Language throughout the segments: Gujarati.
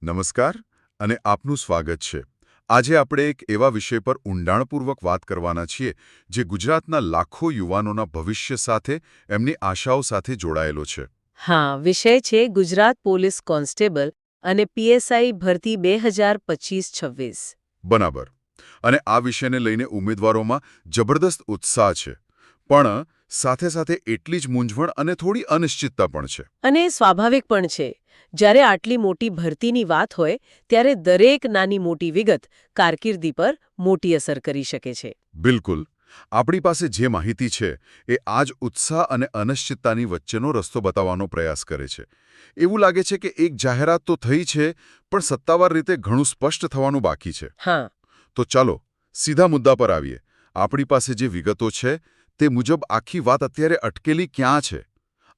નમસ્કાર અને આપનું સ્વાગત છે. આજે આપણે એક એવા વિષય પર ઊંડાણપૂર્વક વાત કરવાના છીએ જે ગુજરાતના લાખો યુવાનોના ભવિષ્ય સાથે એમની આશાઓ સાથે જોડાયેલો છે. હા, વિષય છે ગુજરાત પોલીસ કોન્સ્ટેબલ અને પીએસઆઈ ભરતી 2025-26. બરાબર. અને આ વિષયને લઈને ઉમેદવારોમાં જબરદસ્ત ઉત્સાહ છે. પણ સાથે સાથે એટલી જ મૂંઝવણ અને થોડી અનિશ્ચિતતા પણ છે. અને સ્વાભાવિક પણ છે. જ્યારે આટલી મોટી ભરતીની વાત હોય ત્યારે દરેક નાની મોટી વિગત કારકિર્દી પર મોટી અસર કરી શકે છે. બિલકુલ. આપણી પાસે જે માહિતી છે એ આ જ ઉત્સાહ અને અનિશ્ચિતતાની વચ્ચેનો રસ્તો બતાવવાનો પ્રયાસ કરે છે. એવું લાગે છે કે એક જાહેરાત તો થઈ છે, પણ સત્તાવાર રીતે ઘણું સ્પષ્ટ થવાનું બાકી છે. હા, તો ચાલો સીધા મુદ્દા પર આવીએ. આપણી પાસે જે વિગતો છે તે મુજબ આખી વાત અત્યારે અટકેલી ક્યાં છે?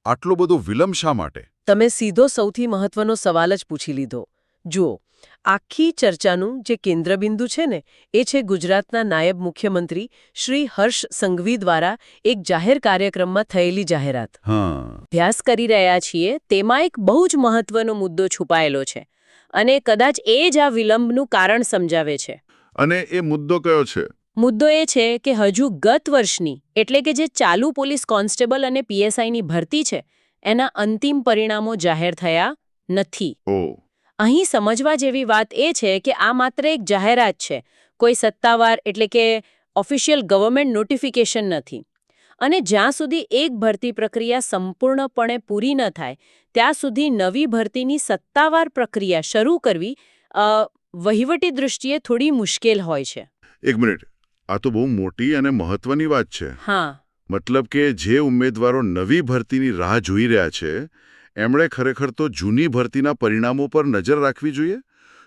આટલો બધો વિલંબ શા માટે? તમે સીધો સૌથી મહત્વનો સવાલ જ પૂછી લીધો. જુઓ, આખી ચર્ચાનું જે કેન્દ્રબિંદુ છે ને એ છે ગુજરાતના નાયબ મુખ્યમંત્રી શ્રી હર્ષ સંઘવી દ્વારા એક જાહેર કાર્યક્રમમાં થયેલી જાહેરાત. હા. અભ્યાસ કરી રહ્યા છીએ તેમાં એક બહુ જ મહત્વનો મુદ્દો છુપાયેલો છે અને કદાચ એ જ આ વિલંબનું કારણ સમજાવે છે. અને એ મુદ્દો કયો છે? મુદ્દો એ છે કે હજુ ગત વર્ષની એટલે કે જે ચાલુ પોલીસ કોન્સ્ટેબલ અને પીએસઆઈની ભરતી છે એના અંતિમ પરિણામો જાહેર થયા નથી. અહીં સમજવા જેવી વાત એ છે કે આ માત્ર એક જાહેરાત છે, કોઈ સત્તાવાર એટલે કે ઓફિશિયલ ગવર્મેન્ટ નોટિફિકેશન નથી. અને જ્યાં સુધી એક ભરતી પ્રક્રિયા સંપૂર્ણપણે પૂરી ન થાય ત્યાં સુધી નવી ભરતીની સત્તાવાર પ્રક્રિયા શરૂ કરવી વહીવટી દૃષ્ટિએ થોડી મુશ્કેલ હોય છે. એક મિનિટ. આ તો બહુ મોટી અને મહત્વની વાત છે. હા, મતલબ કે જે ઉમેદવારો નવી ભરતીની રાહ જોઈ રહ્યા છે એમણે ખરેખર તો જૂની ભરતીના પરિણામો પર નજર રાખવી જોઈએ.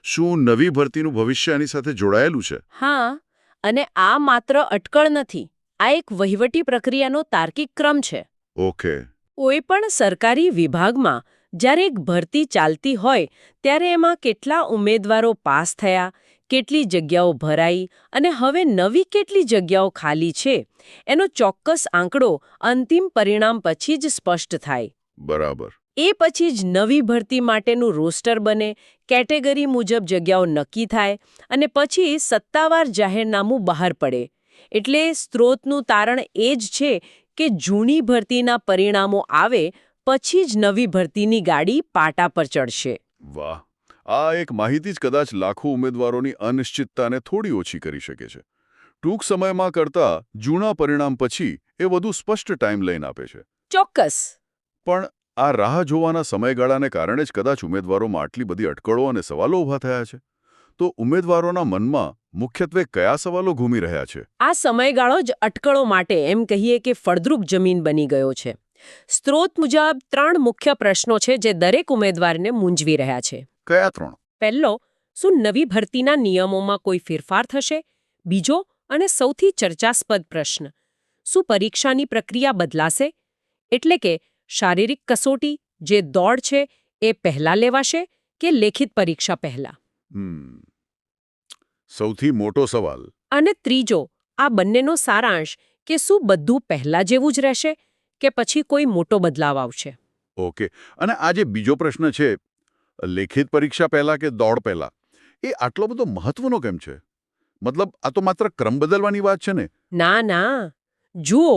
શું નવી ભરતીનું ભવિષ્ય આની સાથે જોડાયેલું છે? હા, અને આ માત્ર અટકળ નથી. આ એક વહીવટી પ્રક્રિયાનો તાર્કિક ક્રમ છે. ઓકે. કોઈ પણ સરકારી વિભાગમાં જ્યારે એક ભરતી ચાલતી હોય ત્યારે એમાં કેટલા ઉમેદવારો પાસ થયા, કેટલી જગ્યાઓ ભરાઈ અને હવે નવી કેટલી જગ્યાઓ ખાલી છે એનો ચોક્કસ આંકડો અંતિમ પરિણામ પછી જ સ્પષ્ટ થાય. બરાબર. એ પછી જ નવી ભરતી માટેનું રોસ્ટર બને, કેટેગરી મુજબ જગ્યાઓ નક્કી થાય અને પછી સત્તાવાર જાહેરનામું બહાર પડે. એટલે સ્ત્રોતનું તારણ એ જ છે કે જૂની ભરતીના પરિણામો આવે પછી જ નવી ભરતીની ગાડી પાટા પર ચડશે. વાહ. આ એક માહિતી જ કદાચ લાખો ઉમેદવારોની અનિશ્ચિતતાને થોડી ઓછી કરી શકે છે. ટૂંક સમયમાં કરતાં જૂના પરિણામ પછી એ વધુ સ્પષ્ટ ટાઈમલાઈન આપે છે. ચોક્કસ. પણ આ રાહ જોવાના સમયગાળાને કારણે જ કદાચ ઉમેદવારોમાં આટલી બધી અટકળો અને સવાલો ઊભા થયા છે. તો ઉમેદવારોના મનમાં મુખ્યત્વે કયા સવાલો ઘૂમી રહ્યા છે? આ સમયગાળો જ અટકળો માટે એમ કહીએ કે ફળદ્રુપ જમીન બની ગયો છે. સ્ત્રોત મુજબ 3 મુખ્ય પ્રશ્નો છે જે દરેક ઉમેદવારને મૂંઝવી રહ્યા છે. કયા 3? પહેલો, શું નવી ભરતીના નિયમોમાં કોઈ ફેરફાર થશે? બીજો અને સૌથી ચર્ચાસ્પદ પ્રશ્ન, શું પરીક્ષાની પ્રક્રિયા બદલાશે? એટલે કે શારીરિક કસોટી જે દોડ છે એ પહેલા લેવાશે કે લેખિત પરીક્ષા પહેલા? સૌથી મોટો સવાલ. અને ત્રીજો, આ બંનેનો સારાંશ કે શું બધું પહેલા જેવું જ રહેશે કે પછી કોઈ મોટો બદલાવ આવશે? ઓકે. અને આ જે બીજો પ્રશ્ન છે, લેખિત પરીક્ષા પહેલા કે દોડ પહેલા, એ આટલો બધો મહત્વનો કેમ છે? મતલબ આ તો માત્ર ક્રમ બદલવાની વાત છે ને? ના ના, જુઓ,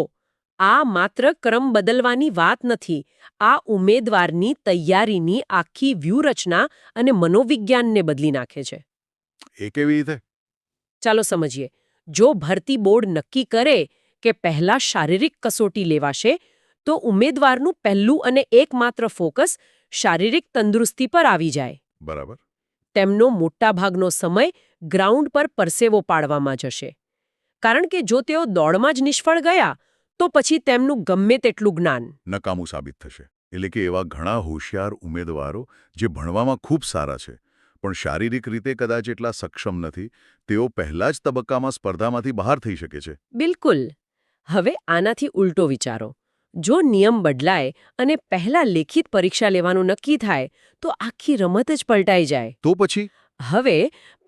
આ માત્ર ક્રમ બદલવાની વાત નથી. આ ઉમેદવારની તૈયારીની આખી વ્યૂહરચના અને મનોવિજ્ઞાનને બદલી નાખે છે. એ કેવી રીતે? ચાલો સમજીએ. જો ભરતી બોર્ડ નક્કી કરે કે પહેલા શારીરિક કસોટી લેવાશે તો ઉમેદવારનું પહેલું અને એકમાત્ર ફોકસ શારીરિક તંદુરસ્તી પર આવી જાય. બરાબર. તેમનો મોટાભાગનો સમય ગ્રાઉન્ડ પર પરસેવો પાડવામાં જશે. કારણ કે જો તેઓ દોડમાં જ નિષ્ફળ ગયા તો પછી તેમનું ગમે તેટલું જ્ઞાન નકામું સાબિત થશે. એટલે કે એવા ઘણા હોશિયાર ઉમેદવારો જે ભણવામાં ખૂબ સારા છે પણ શારીરિક રીતે કદાચ એટલા સક્ષમ નથી, તેઓ પહેલા જ તબક્કામાં સ્પર્ધામાંથી બહાર થઈ શકે છે. બિલકુલ. હવે આનાથી ઉલટો વિચારો. જો નિયમ બદલાય અને પહેલા લેખિત પરીક્ષા લેવાનું નક્કી થાય તો આખી રમત જ પલટાઈ જાય. તો પછી હવે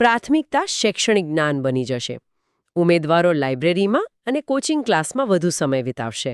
પ્રાથમિકતા શૈક્ષણિક જ્ઞાન બની જશે. ઉમેદવારો લાઇબ્રેરીમાં અને કોચિંગ ક્લાસમાં વધુ સમય વિતાવશે.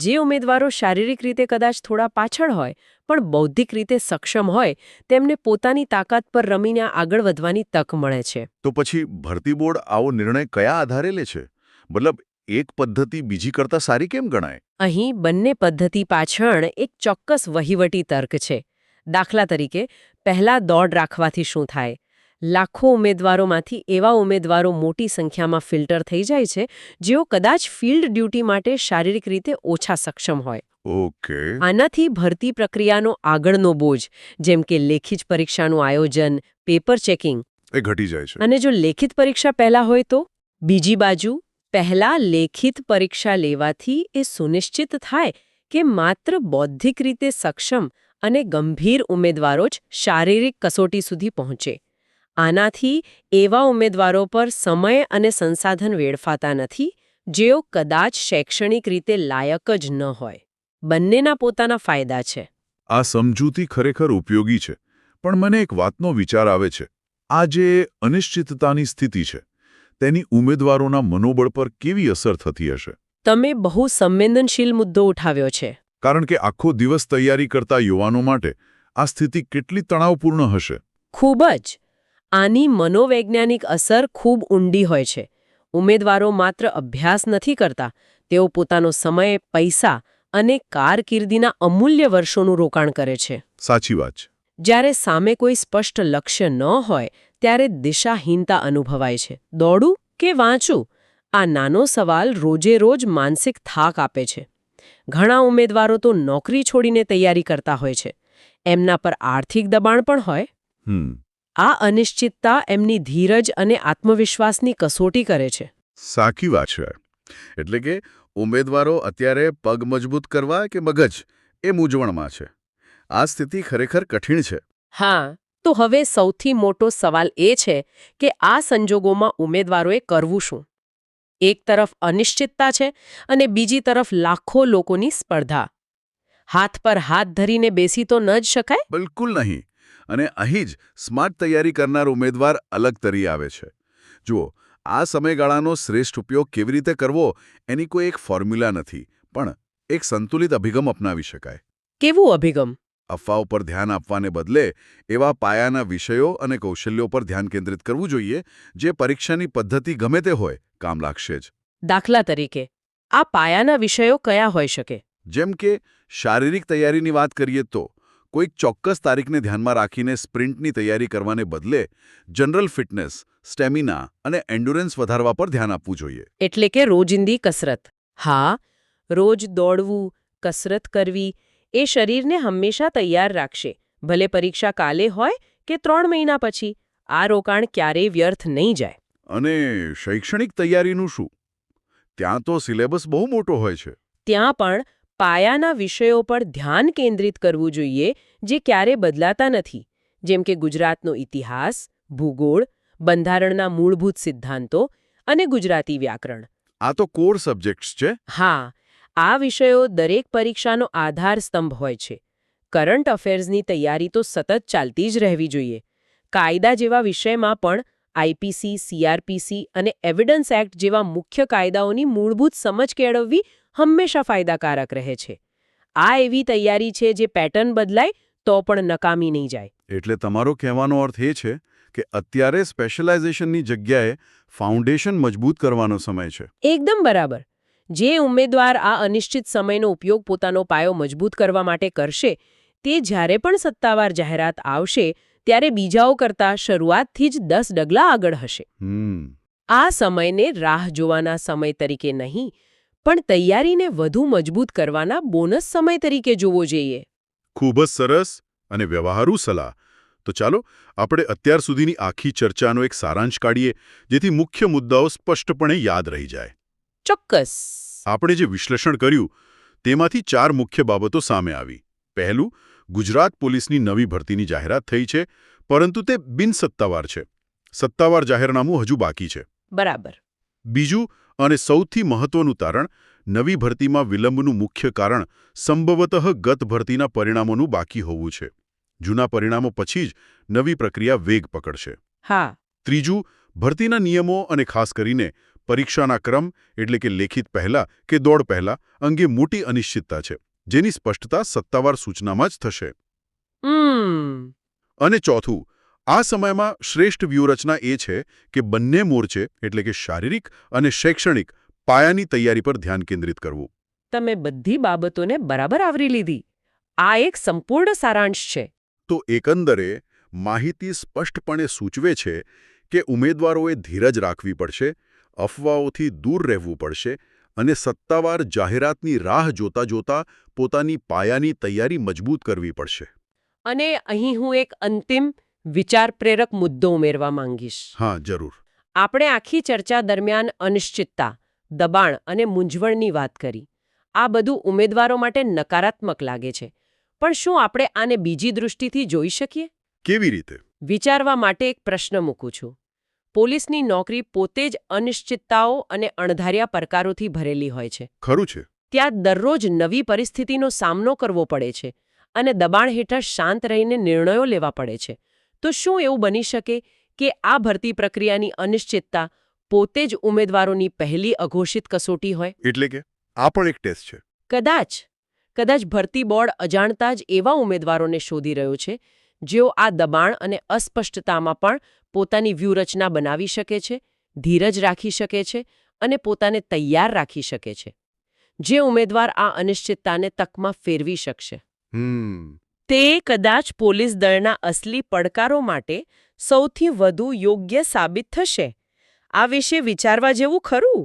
જે ઉમેદવારો શારીરિક રીતે કદાચ થોડા પાછળ હોય પણ બૌદ્ધિક રીતે સક્ષમ હોય તેમને પોતાની તાકાત પર રમીને આગળ વધવાની તક મળે છે. તો પછી ભરતી બોર્ડ આવો નિર્ણય કયા આધારે લે છે? મતલબ એક પદ્ધતિ બીજી કરતાં સારી કેમ ગણાય? અહીં બંને પદ્ધતિ પાછળ એક ચોક્કસ વહીવટી તર્ક છે. દાખલા તરીકે પહેલા દોડ રાખવાથી શું થાય? લાખો ઉમેદવારોમાંથી એવા ઉમેદવારો મોટી સંખ્યામાં ફિલ્ટર થઈ જાય છે જેઓ કદાચ ફિલ્ડ ડ્યુટી માટે શારીરિક રીતે ઓછા સક્ષમ હોય. ઓકે. આનાથી ભરતી પ્રક્રિયાનો આગળનો બોજ જેમ કે લેખિત પરીક્ષાનું આયોજન, પેપર ચેકિંગ એ ઘટી જાય છે. અને જો લેખિત પરીક્ષા પહેલા હોય તો બીજી બાજુ પહેલા લેખિત પરીક્ષા લેવાથી એ સુનિશ્ચિત થાય કે માત્ર બૌદ્ધિક રીતે સક્ષમ અને ગંભીર ઉમેદવારો જ શારીરિક કસોટી સુધી પહોંચે. આનાથી એવા ઉમેદવારો પર સમય અને સંસાધન વેડફાતા નથી જેઓ કદાચ શૈક્ષણિક રીતે લાયક જ ન હોય. બંનેના પોતાના ફાયદા છે. આ સમજૂતી ખરેખર ઉપયોગી છે, પણ મને એક વાતનો વિચાર આવે છે. આ જે અનિશ્ચિતતાની સ્થિતિ છે તેની ઉમેદવારોના મનોબળ પર કેવી અસર થતી હશે? તમે બહુ સંવેદનશીલ મુદ્દો ઉઠાવ્યો છે. કારણ કે આખો દિવસ તૈયારી કરતા યુવાનો માટે આ સ્થિતિ કેટલી તણાવપૂર્ણ હશે? ખૂબ જ. આની મનોવૈજ્ઞાનિક અસર ખૂબ ઊંડી હોય છે. ઉમેદવારો માત્ર અભ્યાસ નથી કરતા, તેઓ પોતાનો સમય, પૈસા અને કારકિર્દીના અમૂલ્ય વર્ષોનું રોકાણ કરે છે. સાચી વાત છે. જ્યારે સામે કોઈ સ્પષ્ટ લક્ષ્ય ન હોય ત્યારે દિશાહીનતા અનુભવાય છે. દોડું કે વાંચું? આ નાનો સવાલ રોજે રોજ માનસિક થાક આપે છે. ઘણા ઉમેદવારો તો નોકરી છોડીને તૈયારી કરતા હોય છે. એમના પર આર્થિક દબાણ પણ હોય. આ અનિશ્ચિતતા એમની ધીરજ અને આત્મવિશ્વાસની કસોટી કરે છે. સાચી વાત છે. એટલે કે ઉમેદવારો અત્યારે પગ મજબૂત કરવા કે મગજ, એ મૂંઝવણમાં છે. આ સ્થિતિ ખરેખર કઠિન છે. હા, તો હવે સૌથી મોટો સવાલ એ છે કે આ સંજોગોમાં ઉમેદવારોએ કરવું શું? એક તરફ અનિશ્ચિતતા છે અને બીજી તરફ લાખો લોકોની સ્પર્ધા. હાથ પર હાથ ધરીને બેસી તો ન જ શકાય? બિલકુલ નહીં. અને અહીં જ સ્માર્ટ તૈયારી કરનાર ઉમેદવાર અલગ તરી આવે છે. જુઓ, આ સમયગાળાનો શ્રેષ્ઠ ઉપયોગ કેવી રીતે કરવો એની કોઈ એક ફોર્મ્યુલા નથી, પણ એક સંતુલિત અભિગમ અપનાવી શકાય. કેવું અભિગમ? અફવાઓ પર ધ્યાન આપવાને બદલે એવા પાયાના વિષયો અને કૌશલ્યો પર ધ્યાન કેન્દ્રિત કરવું જોઈએ જે પરીક્ષાની પદ્ધતિ ગમે તે હોય કામ લાગશે જ. દાખલા તરીકે આ પાયાના વિષયો કયા હોઈ શકે? જેમ કે શારીરિક તૈયારીની વાત કરીએ તો કોઈક ચોક્કસ તારીખને ધ્યાનમાં રાખીને સ્પ્રિન્ટની તૈયારી કરવાને બદલે જનરલ ફિટનેસ, સ્ટેમિના અને એન્ડ્યુરન્સ વધારવા પર ધ્યાન આપવું જોઈએ. એટલે કે રોજિંદી કસરત. હા, રોજ દોડવું, કસરત કરવી એ શરીરને હંમેશા તૈયાર રાખશે. ભલે પરીક્ષા કાલે હોય કે 3 મહિના પછી, આ રોકાણ ક્યારેય વ્યર્થ નહીં જાય. અને શૈક્ષણિક તૈયારીનું શું? ત્યાં તો સિલેબસ બહુ મોટો હોય છે. ત્યાં પણ પાયાના વિષયો પર ધ્યાન કેન્દ્રિત કરવું જોઈએ જે ક્યારે બદલાતા નથી, જેમ કે ગુજરાતનો ઇતિહાસ, ભૂગોળ, બંધારણના મૂળભૂત સિદ્ધાંતો અને ગુજરાતી વ્યાકરણ. આ તો કોર સબ્જેક્ટ્સ છે. હા, આ વિષયો દરેક પરીક્ષાનો આધાર સ્તંભ હોય છે. કરંટ અફેર્સની તૈયારી તો સતત ચાલતી જ રહેવી જોઈએ. કાયદા જેવા વિષયમાં પણ આઈપીસી, સીઆરપીસી અને એવિડન્સ એક્ટ જેવા મુખ્ય કાયદાઓની મૂળભૂત સમજ કેળવવી હંમેશા ફાયદાકારક રહે છે. આ એવી તૈયારી છે જે પેટર્ન બદલાય તો પણ નકામી નહીં જાય. એટલે તમારો કહેવાનો અર્થ એ છે કે અત્યારે સ્પેશિયલાઇઝેશનની જગ્યાએ ફાઉન્ડેશન મજબૂત કરવાનો સમય છે. એકદમ બરાબર. જે ઉમેદવાર આ અનિશ્ચિત સમયનો ઉપયોગ પોતાનો પાયો મજબૂત કરવા માટે કરશે તે જ્યારે પણ સત્તાવાર જાહેરાત આવશે ત્યારે બીજાઓ કરતાં શરૂઆતથી જ 10 ડગલા આગળ હશે. આ સમયને રાહ જોવાના સમય તરીકે નહીં પણ તૈયારીને વધુ મજબૂત કરવાના બોનસ સમય તરીકે જોવો જોઈએ. ખૂબ જ સરસ અને વ્યવહારુ સલાહ. તો ચાલો આપણે અત્યાર સુધીની આખી ચર્ચાનો એક સારાંશ કાઢીએ જેથી મુખ્ય મુદ્દાઓ સ્પષ્ટપણે યાદ રહી જાય. ચોક્કસ. આપણે જે વિશ્લેષણ કર્યું તેમાંથી 4 મુખ્ય બાબતો સામે આવી. પહેલું, ગુજરાત પોલીસની નવી ભરતીની જાહેરાત થઈ છે, પરંતુ તે બિનસત્તાવાર છે. સત્તાવાર જાહેરનામું હજુ બાકી છે. બરાબર. બીજું અને સૌથી મહત્વનું તારણ, નવી ભરતીમાં વિલંબનું મુખ્ય કારણ સંભવતઃ ગત ભરતીના પરિણામોનું બાકી હોવું છે. જૂના પરિણામો પછી જ નવી પ્રક્રિયા વેગ પકડશે. હા. ત્રીજું, ભરતીના નિયમો અને ખાસ કરીને પરીક્ષાના ક્રમ એટલે કે લેખિત પહેલા કે દોડ પહેલા અંગે મોટી અનિશ્ચિતતા છે, જેની સ્પષ્ટતા સત્તાવાર સૂચનામાં જ થશે. અને ચોથું, આ સમયમાં શ્રેષ્ઠ વ્યૂહરચના એ છે કે બંને મોરચે એટલે કે શારીરિક અને શૈક્ષણિક પાયાની તૈયારી પર ધ્યાન કેન્દ્રિત કરવું. તમે બધી બાબતોને બરાબર આવરી લીધી. આ એક સંપૂર્ણ સારાંશ છે. તો એકંદરે માહિતી સ્પષ્ટપણે સૂચવે છે કે ઉમેદવારોએ ધીરજ રાખવી પડશે, અફવાઓથી દૂર રહેવું પડશે અને સત્તાવાર જાહેરાતની રાહ જોતા જોતા પોતાની પાયાની તૈયારી મજબૂત કરવી પડશે. અને અહીં હું એક અંતિમ વિચાર પ્રેરક મુદ્દો ઉમેરવા માંગીશ. હા, જરૂર. આપણે આખી ચર્ચા દરમિયાન અનિશ્ચિતતા, દબાણ અને મૂંઝવણની વાત કરી. આ બધું ઉમેદવારો માટે નકારાત્મક લાગે છે. પણ શું આપણે આને બીજી દૃષ્ટિથી જોઈ શકીએ? કેવી રીતે? વિચારવા માટે એક પ્રશ્ન મૂકું છું. પોલીસની નોકરી પોતે જ અનિશ્ચિતતાઓ અને અણધાર્યા પડકારોથી ભરેલી હોય છે. ખરું છે. ત્યાં દરરોજ નવી પરિસ્થિતિનો સામનો કરવો પડે છે અને દબાણ હેઠળ શાંત રહીને નિર્ણયો લેવા પડે છે. તો શું એવું બની શકે કે આ ભરતી પ્રક્રિયાની અનિશ્ચિતતા પોતે જ ઉમેદવારોની પહેલી અઘોષિત કસોટી હોય? એટલે કે આ પણ એક ટેસ્ટ છે. કદાચ ભરતી બોર્ડ અજાણતા જ એવા ઉમેદવારોને શોધી રહ્યો છે જેઓ આ દબાણ અને અસ્પષ્ટતામાં પણ પોતાની વ્યૂહરચના બનાવી શકે છે, ધીરજ રાખી શકે છે અને પોતાને તૈયાર રાખી શકે છે. જે ઉમેદવાર આ અનિશ્ચિતતાને તકમાં ફેરવી શકશે તે કદાચ પોલીસ દળના અસલી પડકારો માટે સૌથી વધુ યોગ્ય સાબિત થશે. આ વિશે વિચારવા જેવું ખરું.